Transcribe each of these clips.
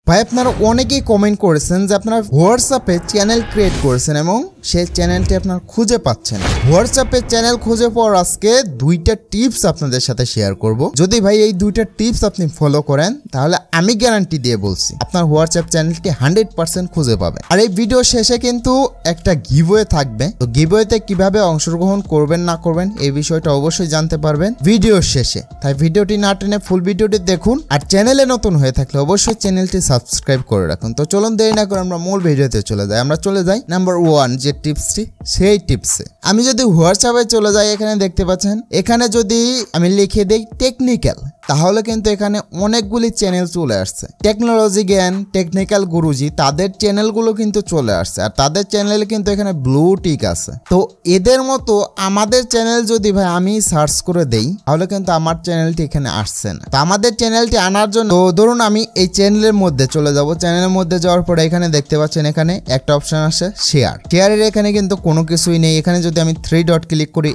ভাই আপনারা অনেকেই কমেন্ট করেছেন যে আপনারা হোয়াটসঅ্যাপে চ্যানেল ক্রিয়েট করেছেন এবং সেই চ্যানেলটি আপনারা খুঁজে পাচ্ছেন। হোয়াটসঅ্যাপে চ্যানেল খুঁজে পাওয়ার আজকে দুইটা টিপস আপনাদের সাথে শেয়ার করব। যদি ভাই এই দুইটা টিপস আপনি ফলো করেন তাহলে আমি গ্যারান্টি দিয়ে বলছি আপনার হোয়াটসঅ্যাপ চ্যানেলটি 100% খুঁজে পাবেন। আর এই ভিডিও শেষে কিন্তু একটা গিভওয়ে থাকবে, তো গিভওয়েতে কিভাবে অংশগ্রহণ করবেন না করবেন এই বিষয়টা অবশ্যই জানতে পারবেন ভিডিওর শেষে। তাই ভিডিওটি না টেনে ফুল ভিডিওটি দেখুন, আর চ্যানেলে নতুন হয়ে থাকলে অবশ্যই চ্যানেলটি সাবস্ক্রাইব করে রাখুন। তো চলুন দেরি না করে আমরা মূল ভিডিওতে চলে যাই। আমরা চলে যাই নাম্বার 1 যে টিপসটি, সেই টিপসে আমি যদি হোয়াটসঅ্যাপে চলে যাই, এখানে দেখতে পাচ্ছেন, এখানে যদি আমি লিখে দেই টেকনিক্যাল, তাহলে কিন্তু এখানে অনেকগুলি চ্যানেল চলে আসছে। টেকনোলজি জ্ঞান, টেকনিক্যাল গুরুজি, তাদের চ্যানেলগুলো কিন্তু চলে আসছে, আর তাদের চ্যানেলে কিন্তু এখানে ব্লু টিক আছে। তো এদের মতো আমাদের চ্যানেল যদি ভাই আমি সার্চ করে দেই তাহলে কিন্তু আমার চ্যানেলটি এখানে আসছে না। তো আমাদের চ্যানেলটি আনার জন্য ধরুন আমি এই চ্যানেলের মধ্যে চলে যাব। চ্যানেলের মধ্যে যাওয়ার পরে এখানে দেখতে পাচ্ছেন এখানে একটা অপশন আসে শেয়ারের এখানে কিন্তু কোনো কিছুই নেই। এখানে যদি আমি 3 ডট ক্লিক করি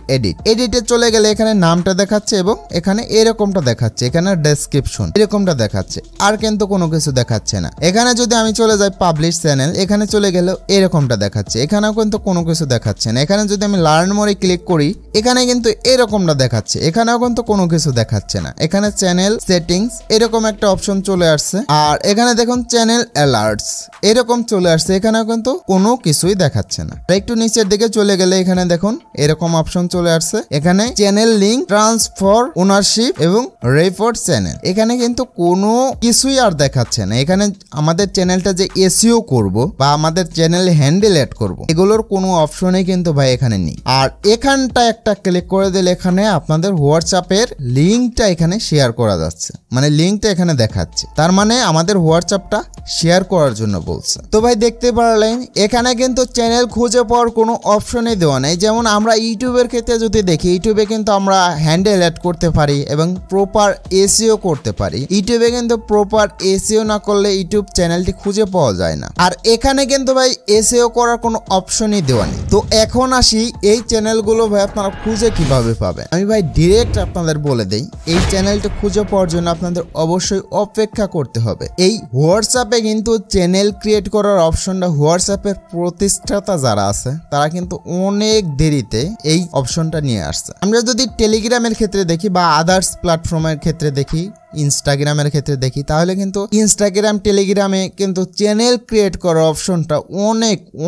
এডিটে চলে গেলে এখানে নামটা দেখাচ্ছে এবং এখানে এরকমটা দেখাচ্ছে, এখানে ডেসক্রিপশন এরকমটা দেখাচ্ছে, আর কিন্তু কোনো কিছু দেখাচ্ছে না। এখানে যদি আমি চলে যাই পাবলিশ চ্যানেল, এখানে চলে গেলে এরকমটা দেখাচ্ছে, এখানেও কিন্তু কোনো কিছু দেখাচ্ছে না। এখানে যদি আমি লার্ন মোরে ক্লিক করি এখানে কিন্তু এরকমটা দেখাচ্ছে, এখানেও কিন্তু কোনো কিছু দেখাচ্ছে না। এখানে চ্যানেল সেটিংস এরকম একটা অপশন চলে আসছে, আর এখানে দেখুন চ্যানেল অ্যালার্টস এরকম চলে আসছে, এখানেও কিন্তু কোনো কিছুই দেখাচ্ছে না। একটু নিচের দিকে চলে গেলে এখানে দেখুন এরকম অপশন চলে আসছে, এখানে চ্যানেল লিঙ্ক, ট্রান্সফার ওনারশিপ এবং রেফার চ্যানেল, এখানে কিন্তু কোনো কিছুই আর দেখাচ্ছে না। এখানে আমাদের চ্যানেলটা যে এসইও করব বা আমাদের চ্যানেল হ্যান্ডেল অ্যাড করব এগুলোর কোনো অপশনই কিন্তু ভাই এখানে নেই। আর এখানটা একটা ক্লিক করে দিলে এখানে আপনাদের হোয়াটসঅ্যাপের লিঙ্কটা এখানে শেয়ার করা যাচ্ছে, মানে লিঙ্কটা এখানে দেখাচ্ছে, তার মানে আমাদের হোয়াটসঅ্যাপটা শেয়ার করার জন্য বলছে। তো ভাই দেখতে পারলেন এখানে কিন্তু চ্যানেল খুঁজে পাওয়ার কোনো অপশনই দেওয়া নেই। যেমন আমরা ইউটিউবের ক্ষেত্রে যদি দেখি, ইউটিউবে কিন্তু আমরা হ্যান্ডেল অ্যাড করতে পারি এবং প্রপার এসইও করতে পারি। ইউটিউবে কিন্তু প্রপার এসইও না করলে ইউটিউব চ্যানেলটি খুঁজে পাওয়া যায় না। আর এখানে কিন্তু ভাই এসইও করার কোনো অপশনই দেওয়া নেই। তো এখন আসি এই চ্যানেলগুলো ভাই আপনারা খুঁজে কিভাবে পাবেন। আমি ভাই ডিরেক্ট আপনাদের বলে দেই, এই চ্যানেলটা খুঁজে পাওয়ার জন্য আপনাদের অবশ্যই অপেক্ষা করতে হবে। এই হোয়াটসঅ্যাপে কিন্তু চ্যানেল ক্রিয়েট করার অপশনটা হোয়াটসঅ্যাপের প্রতিষ্ঠাতা যারা আছে তারা কিন্তু অনেক দেরিতে এই অপশনটা নিয়ে আসছে। আমরা যদি টেলিগ্রামের ক্ষেত্রে দেখি বা আদার্স প্ল্যাটফর্মের ক্ষেত্রে দেখি, ইনস্টাগ্রামের ক্ষেত্রে দেখি, তাহলে কিন্তু ইনস্টাগ্রাম, টেলিগ্রামে কিন্তু চ্যানেল ক্রিয়েট করার অপশনটা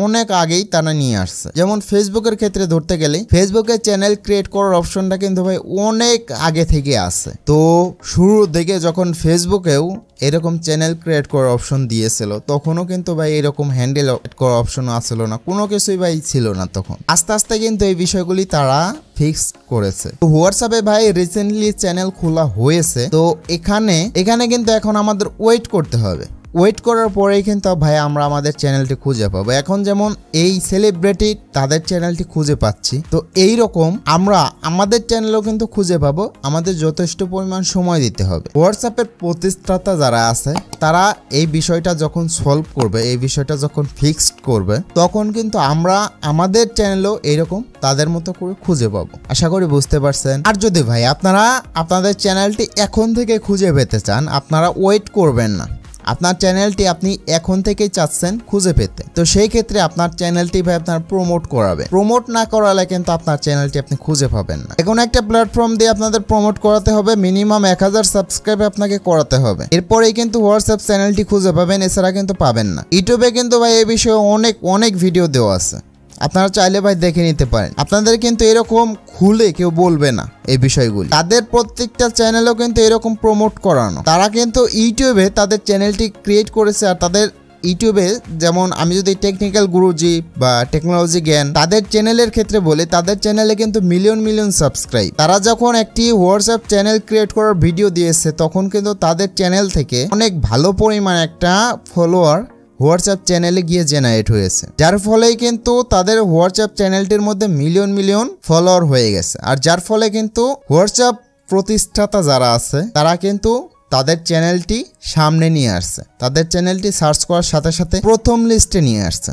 অনেক আগেই তারা নিয়ে আসছে। যেমন ফেসবুকের ক্ষেত্রে ধরতে গেলে ফেসবুকে চ্যানেল ক্রিয়েট করার অপশনটা কিন্তু ভাই অনেক আগে থেকে আছে। তো শুরুর দিকে যখন ফেসবুকেও এরকম চ্যানেল ক্রিয়েট করার অপশন দিয়েছিল তখনও কিন্তু ভাই এরকম হ্যান্ডেল করার অপশন আসছিল না, কোনো কিছুই ভাই ছিল না। তখন আস্তে আস্তে কিন্তু এই বিষয়গুলি তারা ফিক্স করেছে। তো হোয়াটসঅ্যাপে ভাই রিসেন্টলি চ্যানেল খোলা হয়েছে, তো এখানে কিন্তু এখন আমাদের ওয়েট করতে হবে। ওয়েট করার পরেই কিন্তু ভাই আমরা আমাদের চ্যানেলটি খুঁজে পাবো। এখন যেমন এই সেলিব্রিটি তাদের চ্যানেলটি খুঁজে পাচ্ছি, তো এই রকম আমরা আমাদের চ্যানেলও কিন্তু খুঁজে পাবো। আমাদের যথেষ্ট পরিমাণ সময় দিতে হবে। হোয়াটসঅ্যাপের প্রতিষ্ঠাতা যারা আছে তারা এই বিষয়টা যখন সলভ করবে, এই বিষয়টা যখন ফিক্সড করবে, তখন কিন্তু আমরা আমাদের চ্যানেলও এইরকম তাদের মতো করে খুঁজে পাবো। আশা করি বুঝতে পারছেন। আর যদি ভাই আপনারা আপনাদের চ্যানেলটি এখন থেকে খুঁজে পেতে চান, আপনারা ওয়েট করবেন না, আপনার চ্যানেলটি আপনি এখন থেকেই চাচ্ছেন খুঁজে পেতে, তো সেই ক্ষেত্রে আপনার চ্যানেলটি ভাই আপনার প্রমোট করাবে। প্রমোট না করালে কিন্তু আপনার চ্যানেলটি আপনি খুঁজে পাবেন না। এখন একটা প্ল্যাটফর্ম দিয়ে আপনাদের প্রমোট করাতে হবে, মিনিমাম 1000 সাবস্ক্রাইব আপনাকে করাতে হবে, এরপরেই কিন্তু হোয়াটসঅ্যাপ চ্যানেলটি খুঁজে পাবেন, এছাড়া কিন্তু পাবেন না। ইউটিউবে কিন্তু ভাই এই বিষয়ে অনেক ভিডিও দেওয়া আছে, আপনারা চাইলে ভাই দেখে নিতে পারেন। আপনাদের কিন্তু এরকম খুলে কেউ বলবে না এই বিষয়গুলি, তাদের প্রত্যেকটা চ্যানেলও কিন্তু এরকম প্রমোট করানো। তারা কিন্তু ইউটিউবে তাদের চ্যানেলটি ক্রিয়েট করেছে, আর তাদের ইউটিউবে যেমন আমি যদি টেকনিক্যাল গুরুজি বা টেকনোলজি জ্ঞান তাদের চ্যানেলের ক্ষেত্রে বলি, তাদের চ্যানেলে কিন্তু মিলিয়ন সাবস্ক্রাইব। তারা যখন একটি হোয়াটসঅ্যাপ চ্যানেল ক্রিয়েট করার ভিডিও দিয়েছে তখন কিন্তু তাদের চ্যানেল থেকে অনেক ভালো পরিমাণ একটা ফলোয়ার হোয়াটসঅ্যাপ চ্যানেলে গিয়ে জেনারেট হয়েছে, যার ফলেই কিন্তু তাদের হোয়াটসঅ্যাপ চ্যানেলটির মধ্যে মিলিয়ন ফলোয়ার হয়ে গেছে। আর যার ফলে কিন্তু হোয়াটসঅ্যাপ প্রতিষ্ঠাতা যারা আছে তারা কিন্তু তাদের চ্যানেলটি সামনে নিয়ে আসছে, তাদের চ্যানেলটি সার্চ করার সাথে সাথে প্রথম লিস্টে নিয়ে আসছে।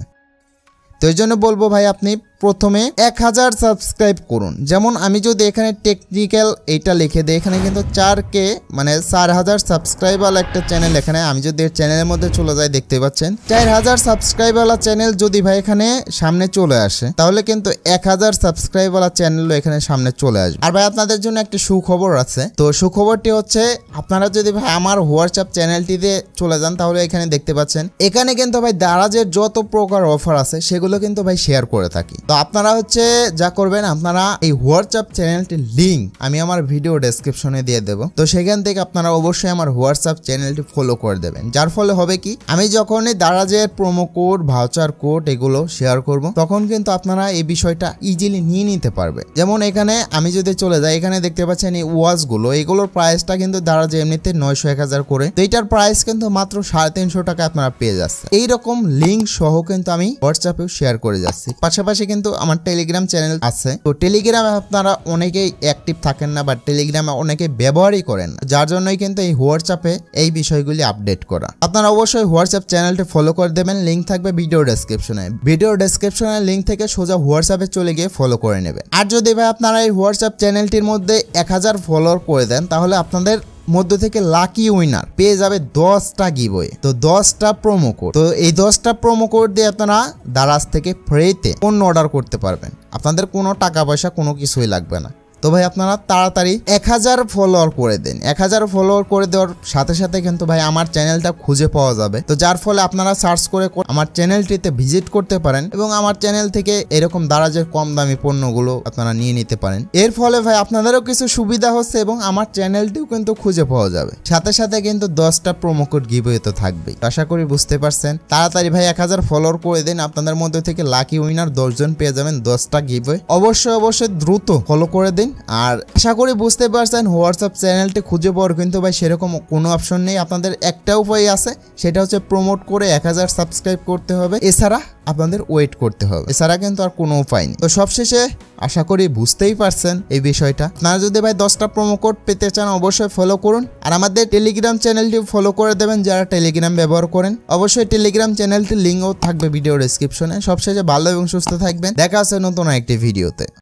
তো এই জন্য বলবো ভাই আপনি প্রথমে 1000 সাবস্ক্রাইব করুন। যেমন আমি যদি এখানে টেকনিক্যাল এইটা লিখে দিই, এখানে কিন্তু 4K মানে 4000 সাবস্ক্রাইব वाला একটা চ্যানেল। এখানে আমি যদি এর চ্যানেলের মধ্যে চলে যাই, দেখতে পাচ্ছেন 4000 সাবস্ক্রাইব वाला চ্যানেল যদি ভাই এখানে সামনে চলে আসে, তাহলে কিন্তু 1000 সাবস্ক্রাইব वाला চ্যানেলও এখানে সামনে চলে আসবে। আর ভাই আপনাদের জন্য একটা সুখবর আছে। তো সুখবরটি হচ্ছে, আপনারা যদি ভাই আমার হোয়াটসঅ্যাপ চ্যানেলটিতে চলে যান, তাহলে এখানে দেখতে পাচ্ছেন এখানে কিন্তু ভাই দারাজের যত প্রকার অফার আছে সেগুলো কিন্তু ভাই শেয়ার করে থাকি। তো আপনারা হচ্ছে যা করবেন, আপনারা এই হোয়াটসঅ্যাপ চ্যানেলটির লিঙ্ক আমি আমার ভিডিও ডেসক্রিপশনে দিয়ে দেবো। তো সেখান থেকে আপনারা অবশ্যই আমার হোয়াটসঅ্যাপ চ্যানেলটি ফলো করে দেবেন। যার ফলে হবে কি, আমি যখনই দারাজের প্রোমো কোড, ভাউচার কোড এগুলো শেয়ার করব, তখন কিন্তু আপনারা এই বিষয়টা ইজিলি নিয়ে নিতে পারবে। যেমন এখানে আমি যদি চলে যাই, এখানে দেখতে পাচ্ছেন এই ওয়াচগুলো, এগুলোর প্রাইসটা কিন্তু দারাজে এমনিতে 900-1000 করে। তো এইটার প্রাইস কিন্তু মাত্র 350 টাকা আপনারা পেয়ে যাচ্ছে। এইরকম লিঙ্ক সহ কিন্তু আমি হোয়াটসঅ্যাপেও শেয়ার করে যাচ্ছি। পাশাপাশি কিন্তু আমার টেলিগ্রাম চ্যানেল আছে। তো টেলিগ্রামে আপনারা অনেকেই অ্যাক্টিভ থাকেন না, বা টেলিগ্রামে অনেকে ব্যবহারই করেন না, যার জন্যই কিন্তু এই হোয়াটসঅ্যাপে এই বিষয়গুলি আপডেট করা। আপনারা অবশ্যই হোয়াটসঅ্যাপ চ্যানেলটি ফলো করে দেবেন। লিঙ্ক থাকবে ভিডিও ডেসক্রিপশনে। ভিডিও ডেসক্রিপশনের লিঙ্ক থেকে সোজা হোয়াটসঅ্যাপে চলে গিয়ে ফলো করে নেবেন। আর যদি ভাই আপনারা এই হোয়াটসঅ্যাপ চ্যানেলটির মধ্যে 1000 ফলোয়ার করে দেন, তাহলে আপনাদের মধ্য থেকে লাকি উইনার পেয়ে যাবে 10টা গিভওয়ে। তো 10টা প্রোমো কোড। তো এই 10টা প্রোমো কোড দিয়ে আপনারা দারাজ থেকে ফ্রিতে পণ্য অর্ডার করতে পারবেন। আপনাদের কোনো টাকা পয়সা কোনো কিছুই লাগবে না। তো ভাই আপনারা তাড়াতাড়ি 1000 ফলোয়ার করে দেন। 1000 ফলোয়ার করে দেওয়ার সাথে সাথে কিন্তু ভাই আমার চ্যানেলটা খুঁজে পাওয়া যাবে। তো যার ফলে আপনারা সার্চ করে আমার চ্যানেলটিতে ভিজিট করতে পারেন এবং আমার চ্যানেল থেকে এরকম দারাজের কম দামি পণ্যগুলো আপনারা নিয়ে নিতে পারেন। এর ফলে ভাই আপনাদেরও কিছু সুবিধা হচ্ছে এবং আমার চ্যানেলটিও কিন্তু খুঁজে পাওয়া যাবে। সাথে সাথে কিন্তু 10টা প্রোমো কোড গিভওয়ে তো থাকবেই। আশা করি বুঝতে পারছেন। তাড়াতাড়ি ভাই 1000 ফলোয়ার করে দিন। আপনাদের মধ্যে থেকে লাকি উইনার 10 জন পেয়ে যাবেন 10টা গিভওয়ে। অবশ্যই দ্রুত ফলো করে দিন। আর আশা করি বুঝতে পারছেন, হোয়াটসঅ্যাপ চ্যানেলটি খুঁজে পাওয়ার কিন্তু ভাই সেরকম কোনো অপশন নেই। আপনাদের একটা উপায় আছে, সেটা হচ্ছে প্রমোট করে 1000 সাবস্ক্রাইব করতে হবে। এছাড়া আপনাদের ওয়েট করতে হবে, এছাড়া কিন্তু আর কোনো উপায় নেই। তো সবশেষে আশা করি বুঝতেই পারছেন এই বিষয়টা। আপনারা যদি ভাই 10টা প্রোমো কোড পেতে চান, অবশ্যই ফলো করুন। আর আমাদের টেলিগ্রাম চ্যানেলটি ফলো করে দেবেন যারা টেলিগ্রাম ব্যবহার করেন। অবশ্যই টেলিগ্রাম চ্যানেলটির লিঙ্কও থাকবে ভিডিও ডেসক্রিপশনে। সবশেষে ভালো এবং সুস্থ থাকবেন। দেখা আছে নতুন একটি ভিডিওতে।